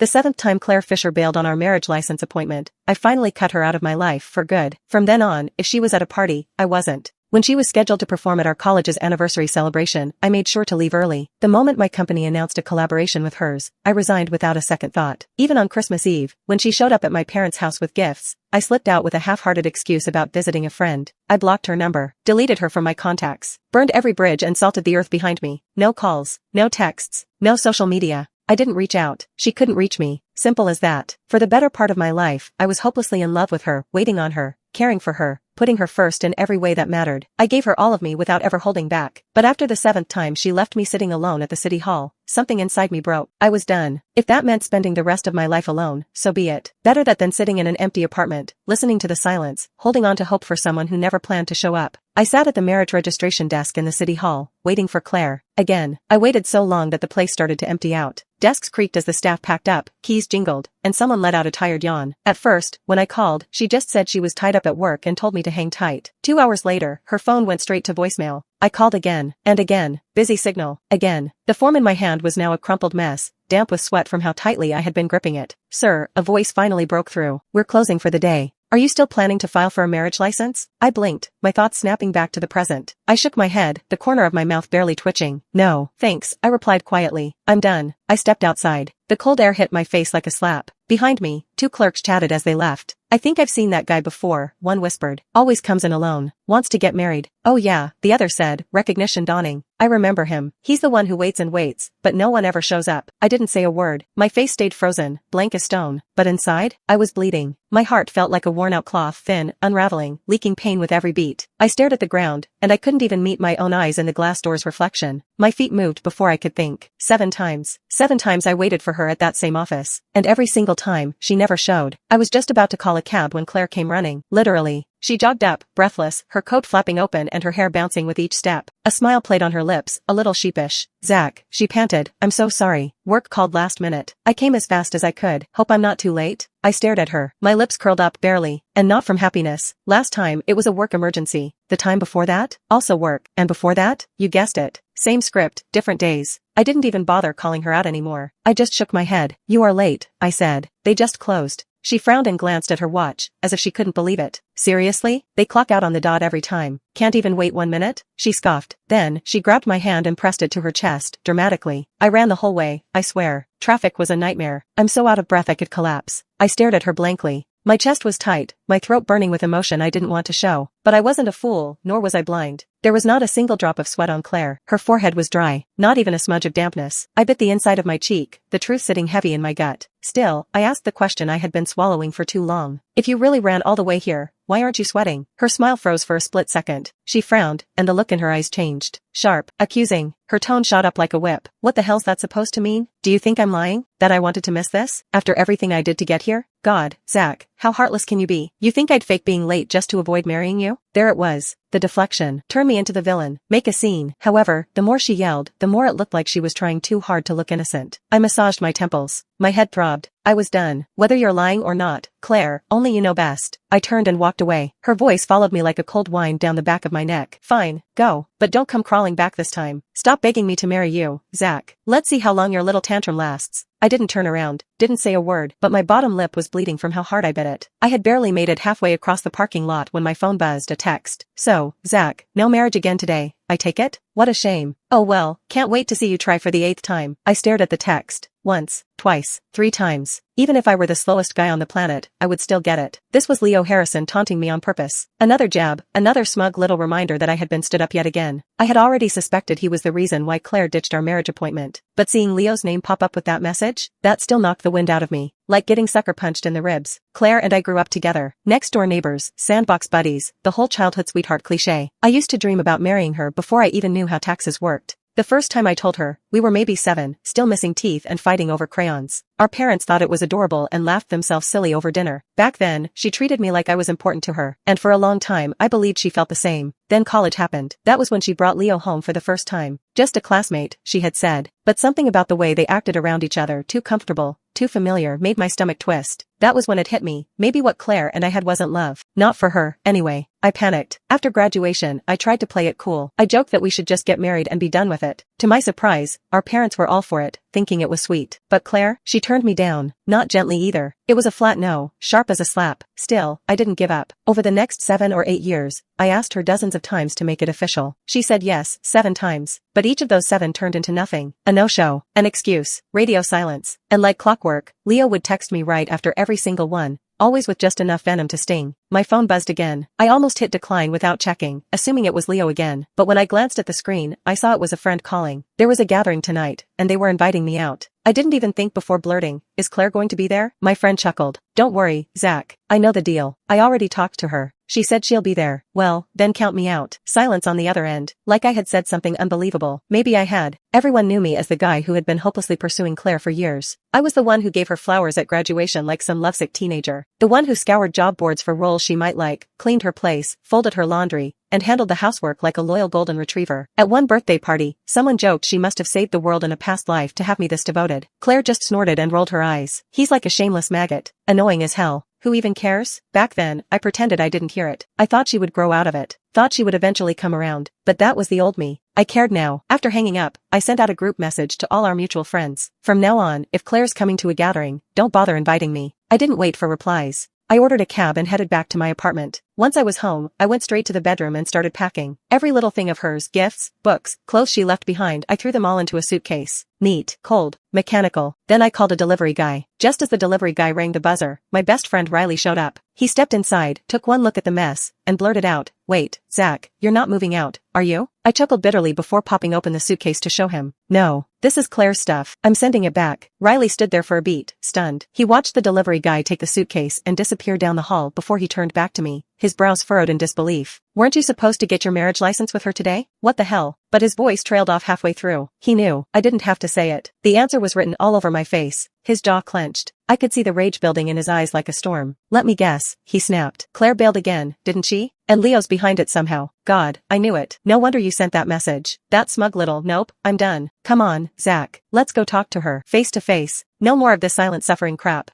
The seventh time Claire Fisher bailed on our marriage license appointment, I finally cut her out of my life for good. From then on, if she was at a party, I wasn't. When she was scheduled to perform at our college's anniversary celebration, I made sure to leave early. The moment my company announced a collaboration with hers, I resigned without a second thought. Even on Christmas Eve, when she showed up at my parents' house with gifts, I slipped out with a half-hearted excuse about visiting a friend. I blocked her number, deleted her from my contacts, burned every bridge and salted the earth behind me. No calls, no texts, no social media. I didn't reach out. She couldn't reach me. Simple as that. For the better part of my life, I was hopelessly in love with her, waiting on her, caring for her, putting her first in every way that mattered. I gave her all of me without ever holding back. But after the seventh time she left me sitting alone at the city hall, something inside me broke. I was done. If that meant spending the rest of my life alone, so be it. Better that than sitting in an empty apartment, listening to the silence, holding on to hope for someone who never planned to show up. I sat at the marriage registration desk in the city hall, waiting for Claire. Again, I waited so long that the place started to empty out. Desks creaked as the staff packed up, keys jingled, and someone let out a tired yawn. At first, when I called, she just said she was tied up at work and told me to hang tight. 2 hours later, her phone went straight to voicemail. I called again, and again. Busy signal. Again. The form in my hand was now a crumpled mess, damp with sweat from how tightly I had been gripping it. Sir, a voice finally broke through. We're closing for the day. Are you still planning to file for a marriage license? I blinked, my thoughts snapping back to the present. I shook my head, the corner of my mouth barely twitching. No, thanks, I replied quietly. I'm done. I stepped outside. The cold air hit my face like a slap. Behind me, 2 clerks chatted as they left. I think I've seen that guy before, one whispered. Always comes in alone. Wants to get married. Oh yeah, the other said, recognition dawning. I remember him. He's the one who waits and waits, but no one ever shows up. I didn't say a word. My face stayed frozen, blank as stone. But inside, I was bleeding. My heart felt like a worn-out cloth, thin, unraveling, leaking pain with every beat. I stared at the ground, and I couldn't even meet my own eyes in the glass door's reflection. My feet moved before I could think. 7 times. 7 times I waited for her at that same office. And every single time, she never showed. I was just about to call a cab when Claire came running. Literally. She jogged up, breathless, her coat flapping open and her hair bouncing with each step. A smile played on her lips, a little sheepish. Zach, she panted, I'm so sorry. Work called last minute. I came as fast as I could. Hope I'm not too late? I stared at her, my lips curled up barely, and not from happiness. Last time, it was a work emergency. The time before that? Also work. And before that? You guessed it. Same script, different days. I didn't even bother calling her out anymore. I just shook my head. You are late, I said. They just closed. She frowned and glanced at her watch, as if she couldn't believe it. Seriously? They clock out on the dot every time. Can't even wait 1 minute? She scoffed. Then, she grabbed my hand and pressed it to her chest, dramatically. I ran the whole way, I swear. Traffic was a nightmare. I'm so out of breath I could collapse. I stared at her blankly. My chest was tight, my throat burning with emotion I didn't want to show. But I wasn't a fool, nor was I blind. There was not a single drop of sweat on Claire. Her forehead was dry, not even a smudge of dampness. I bit the inside of my cheek, the truth sitting heavy in my gut. Still, I asked the question I had been swallowing for too long. If you really ran all the way here, why aren't you sweating? Her smile froze for a split second. She frowned, and the look in her eyes changed. Sharp, accusing. Her tone shot up like a whip. What the hell's that supposed to mean? Do you think I'm lying? That I wanted to miss this? After everything I did to get here? God, Zach, how heartless can you be? You think I'd fake being late just to avoid marrying you? There it was. The deflection. Turn me into the villain. Make a scene. However, the more she yelled, the more it looked like she was trying too hard to look innocent. I massaged my temples. My head throbbed. I was done. Whether you're lying or not, Claire, only you know best. I turned and walked away. Her voice followed me like a cold wind down the back of my neck. Fine, go. But don't come crawling back this time. Stop begging me to marry you, Zach. Let's see how long your little tantrum lasts. I didn't turn around, didn't say a word, but my bottom lip was bleeding from how hard I bit it. I had barely made it halfway across the parking lot when my phone buzzed a text. So, Zach, no marriage again today, I take it? What a shame. Oh well, can't wait to see you try for the 8th time. I stared at the text. Once, twice, 3 times. Even if I were the slowest guy on the planet, I would still get it. This was Leo Harrison taunting me on purpose. Another jab, another smug little reminder that I had been stood up yet again. I had already suspected he was the reason why Claire ditched our marriage appointment. But seeing Leo's name pop up with that message, that still knocked the wind out of me. Like getting sucker punched in the ribs. Claire and I grew up together. Next door neighbors, sandbox buddies, the whole childhood sweetheart cliche. I used to dream about marrying her before I even knew how taxes worked. The first time I told her, we were maybe 7, still missing teeth and fighting over crayons. Our parents thought it was adorable and laughed themselves silly over dinner. Back then, she treated me like I was important to her, and for a long time I believed she felt the same. Then college happened. That was when she brought Leo home for the first time. Just a classmate, she had said. But something about the way they acted around each other, too comfortable, too familiar, made my stomach twist. That was when it hit me. Maybe what Claire and I had wasn't love. Not for her, anyway. I panicked. After graduation, I tried to play it cool. I joked that we should just get married and be done with it. To my surprise, our parents were all for it, thinking it was sweet. But Claire, she turned me down. Not gently either. It was a flat no, sharp as a slap. Still, I didn't give up. Over the next 7 or 8 years, I asked her dozens of times to make it official. She said yes, 7 times. But each of those 7 turned into nothing. A no-show, an excuse, radio silence. And like clockwork, Leo would text me right after every single one. Always with just enough venom to sting. My phone buzzed again. I almost hit decline without checking, assuming it was Leo again. But when I glanced at the screen, I saw it was a friend calling. There was a gathering tonight, and they were inviting me out. I didn't even think before blurting, "Is Claire going to be there?" My friend chuckled. "Don't worry, Zach. I know the deal. I already talked to her. She said she'll be there." Well, then count me out. Silence on the other end. Like I had said something unbelievable. Maybe I had. Everyone knew me as the guy who had been hopelessly pursuing Claire for years. I was the one who gave her flowers at graduation like some lovesick teenager. The one who scoured job boards for roles she might like, cleaned her place, folded her laundry, and handled the housework like a loyal golden retriever. At one birthday party, someone joked she must have saved the world in a past life to have me this devoted. Claire just snorted and rolled her eyes. He's like a shameless maggot. Annoying as hell. Who even cares? Back then, I pretended I didn't hear it. I thought she would grow out of it. Thought she would eventually come around. But that was the old me. I cared now. After hanging up, I sent out a group message to all our mutual friends. From now on, if Claire's coming to a gathering, don't bother inviting me. I didn't wait for replies. I ordered a cab and headed back to my apartment. Once I was home, I went straight to the bedroom and started packing. Every little thing of hers, gifts, books, clothes she left behind, I threw them all into a suitcase. Neat, cold, mechanical. Then I called a delivery guy. Just as the delivery guy rang the buzzer, my best friend Riley showed up. He stepped inside, took one look at the mess, and blurted out, "Wait, Zach, you're not moving out, are you?" I chuckled bitterly before popping open the suitcase to show him. "No, this is Claire's stuff. I'm sending it back." Riley stood there for a beat, stunned. He watched the delivery guy take the suitcase and disappear down the hall before he turned back to me, his brows furrowed in disbelief. "Weren't you supposed to get your marriage license with her today? What the hell?" But his voice trailed off halfway through. He knew. I didn't have to say it. The answer was written all over my face. His jaw clenched. I could see the rage building in his eyes like a storm. "Let me guess," he snapped. "Claire bailed again, didn't she? And Leo's behind it somehow. God, I knew it. No wonder you sent that message. That smug little, nope, I'm done. Come on, Zach. Let's go talk to her. Face to face. No more of this silent suffering crap."